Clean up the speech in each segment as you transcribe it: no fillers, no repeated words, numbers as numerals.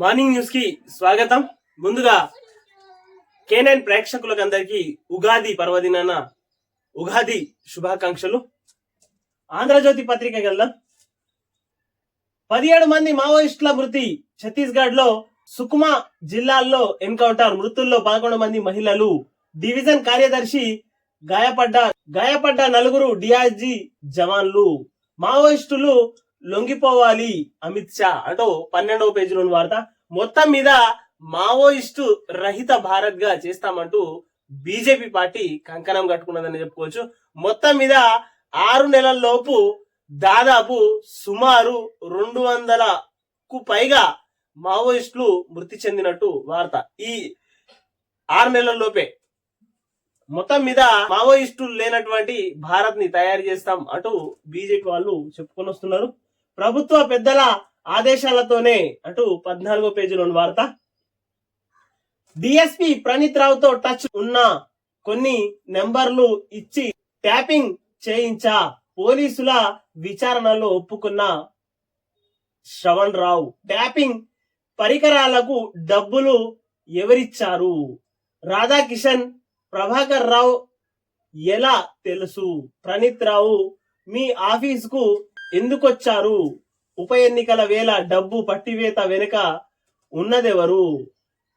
Morning news కి స్వాగతం. ముందుగా కేనైన్ ప్రేక్షకులకు అందరికీ ఉగాది పర్వదినాన ఉగాది శుభాకాంక్షలు. ఆంధ్రజ్యోతి పత్రిక గల 17 మంది మావోయిస్టుల మృతి. ఛత్తీస్గఢ్ లో సుకుమా జిల్లాల్లో ఎన్కౌంటర్. మృతుల్లో 11 మంది మహిళలు. డివిజన్ కార్యదర్శి గాయపడ్డ 4 డిఆర్జీ జవాన్లు. మావోయిస్టులు లొంగిపోవాలి అమిత్ షా అంటూ 12వ పేజీలోని వార్త. మొత్తం మీద మావోయిస్టు రహిత భారత్ గా చేస్తామంటూ బీజేపీ పార్టీ కంకణం కట్టుకున్నదని చెప్పుకోవచ్చు. మొత్తం మీద 6 నెలల లోపు దాదాపు సుమారు 200కు పైగా మావోయిస్టులు మృతి చెందినట్టు వార్త. ఈ 6 నెలల లోపే మొత్తం మీద మావోయిస్టులు లేనటువంటి భారత్ ని తయారు చేస్తాం అంటూ బీజేపీ వాళ్ళు చెప్పుకొని వస్తున్నారు. ప్రభుత్వ పెద్దల ఆదేశాలతోనే అంటూ 14వ పేజీలోని వార్త. డిఎస్పీ ప్రణీత్ రావుతో టచ్ ఉన్న కొన్ని నెంబర్లు ఇచ్చి ట్యాపింగ్ చేయించా. పోలీసుల విచారణలో ఒప్పుకున్న శ్రవణ్ రావు. ట్యాపింగ్ పరికరాలకు డబ్బులు ఎవరిచ్చారు? రాధాకిషన్ ప్రభాకర్ రావు ఎలా తెలుసు? ప్రణీత్ రావు మీ ఆఫీసుకు ఎందుకొచ్చారు? ఉప ఎన్నికల వేళ డబ్బు పట్టివేత వెనుక ఉన్నదెవరు?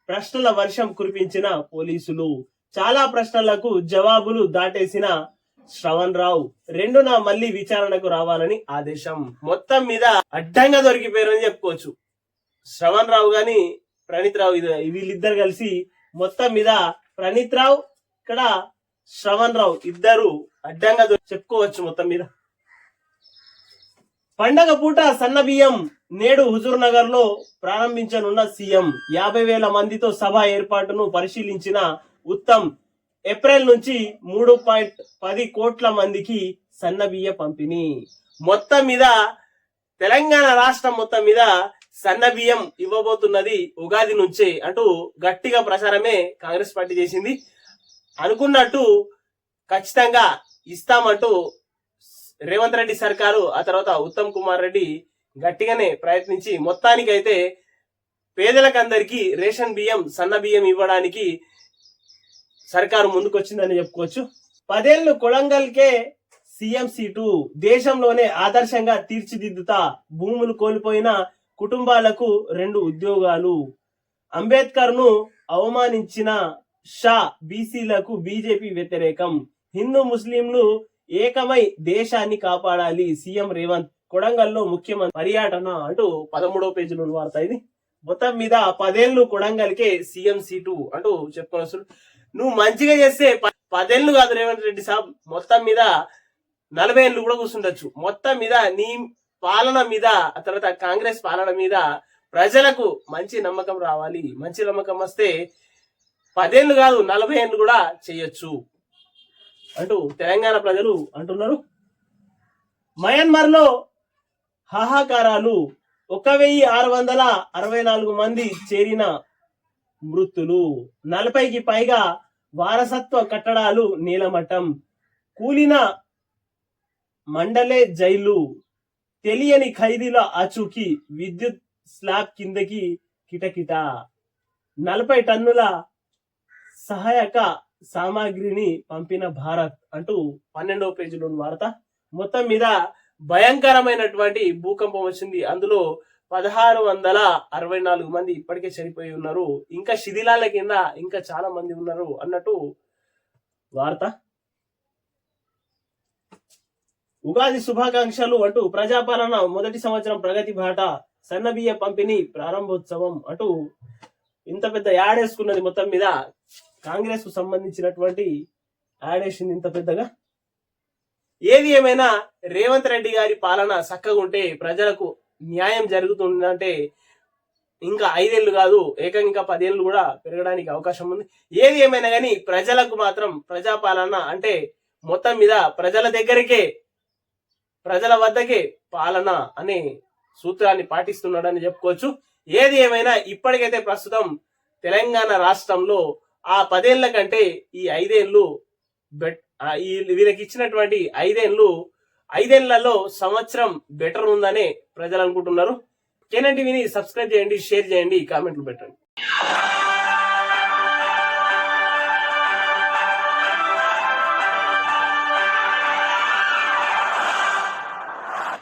ప్రశ్నల వర్షం కురిపించిన పోలీసులు. చాలా ప్రశ్నలకు జవాబులు దాటేసిన శ్రవణ్ రావు 2న మళ్లీ విచారణకు రావాలని ఆదేశం. మొత్తం మీద అడ్డంగా దొరికిపోయారని చెప్పుకోవచ్చు. శ్రవణ్ రావు గాని ప్రణీత్ రావు, వీళ్ళిద్దరు కలిసి మొత్తం మీద ప్రణీత్ రావు ఇక్కడ శ్రవణ్ రావు ఇద్దరు అడ్డంగా చెప్పుకోవచ్చు. మొత్తం మీద పండగ పూట సన్న బియ్యం నేడు హుజూర్ నగర్ లో ప్రారంభించనున్న సీఎం. 50,000 మందితో సభ ఏర్పాటును పరిశీలించిన ఉత్తమ్. ఏప్రిల్ నుంచి 3.10 కోట్ల మందికి సన్న బియ్య పంపిణీ. మొత్తం మీద తెలంగాణ రాష్ట్రం మొత్తం మీద సన్న బియ్యం ఇవ్వబోతున్నది ఉగాది నుంచే అంటూ గట్టిగా ప్రచారమే కాంగ్రెస్ పార్టీ చేసింది. అనుకున్నట్టు ఖచ్చితంగా ఇస్తామంటూ రేవంత్ రెడ్డి సర్కారు, ఆ తర్వాత ఉత్తమ్ కుమార్ రెడ్డి గట్టిగానే ప్రయత్నించి మొత్తానికైతే పేదలకందరికీ రేషన్ బియ్యం, సన్న బియ్యం ఇవ్వడానికి సర్కారు ముందుకొచ్చిందని చెప్పుకోవచ్చు. 10 ఏళ్లు కొడంగల్కే సీఎం సీటు. దేశంలోనే ఆదర్శంగా తీర్చిదిద్దుతా. భూములు కోల్పోయిన కుటుంబాలకు 2 ఉద్యోగాలు. అంబేద్కర్ ను అవమానించిన షా. బీసీలకు బీజేపీ వ్యతిరేకం. హిందూ ముస్లింలు ఏకమై దేశాన్ని కాపాడాలి. సీఎం రేవంత్. కొడంగల్లో ముఖ్యమంత్రి పర్యటన అంటూ 13వ పేజీలో వార్త ఇది. మొత్తం మీద 10 ఏళ్లు కొడంగల్కే సీఎం సీటు అంటూ చెప్పుకోవచ్చు. నువ్వు మంచిగా చేస్తే 10 ఏళ్లు కాదు రేవంత్ రెడ్డి సాబ్, మొత్తం మీద 40 ఏళ్లు కూడా కూర్చుండొచ్చు. మొత్తం మీద నీ పాలన మీద, ఆ తర్వాత కాంగ్రెస్ పాలన మీద ప్రజలకు మంచి నమ్మకం రావాలి. మంచి నమ్మకం వస్తే 10 ఏళ్లు కాదు 40 ఏళ్లు కూడా చేయొచ్చు అంటూ తెలంగాణ ప్రజలు అంటున్నారు. మయన్మార్ లో హాహాకారాలు. 1,664 మంది చేరిన మృతులు. 40కి పైగా వారసత్వ కట్టడాలు నీలమట్టం. కూలిన మండలే జైలు. తెలియని ఖైదీల ఆచూకీ. విద్యుత్ స్లాబ్ కిందకి కిటకిట. 40 టన్నుల సహాయక సామాగ్రిని పంపిన భారత్ అంటూ 12వ పేజీలోని వార్త. మొత్తం మీద భయంకరమైనటువంటి భూకంపం వచ్చింది. అందులో 1,664 మంది ఇప్పటికే చనిపోయి ఉన్నారు. ఇంకా శిథిలాల కింద ఇంకా చాలా మంది ఉన్నారు అన్నట్టు వార్త. ఉగాది శుభాకాంక్షలు అంటూ ప్రజాపాలన మొదటి సంవత్సరం ప్రగతి బాట. సన్నబియ్య పంపిణీ ప్రారంభోత్సవం అంటూ ఇంత పెద్ద యాడ్ వేసుకున్నది. మొత్తం మీద కాంగ్రెస్ కు సంబంధించినటువంటి యాడ్ వేసింది ఇంత పెద్దగా. ఏది ఏమైనా రేవంత్ రెడ్డి గారి పాలన చక్కగా ఉంటే, ప్రజలకు న్యాయం జరుగుతుందంటే ఇంకా 5 ఏళ్లు కాదు, ఏకంగా ఇంకా 10 ఏళ్లు కూడా పెరగడానికి అవకాశం ఉంది. ఏది ఏమైనా కానీ ప్రజలకు మాత్రం ప్రజాపాలన అంటే మొత్తం మీద ప్రజల దగ్గరికే, ప్రజల వద్దకే పాలన అనే సూత్రాన్ని పాటిస్తున్నాడని చెప్పుకోవచ్చు. ఏది ఏమైనా ఇప్పటికైతే ప్రస్తుతం తెలంగాణ రాష్ట్రంలో ఆ 10 ఏళ్ల కంటే ఈ 5 ఏళ్లు వీళ్ళకి ఇచ్చినటువంటి 5 ఏళ్లలో సంవత్సరం బెటర్ ఉందనే ప్రజలు అనుకుంటున్నారు. కేఎన్ఎన్ టీవీని సబ్స్క్రైబ్ చేయండి, షేర్ చేయండి, కామెంట్లు పెట్టండి.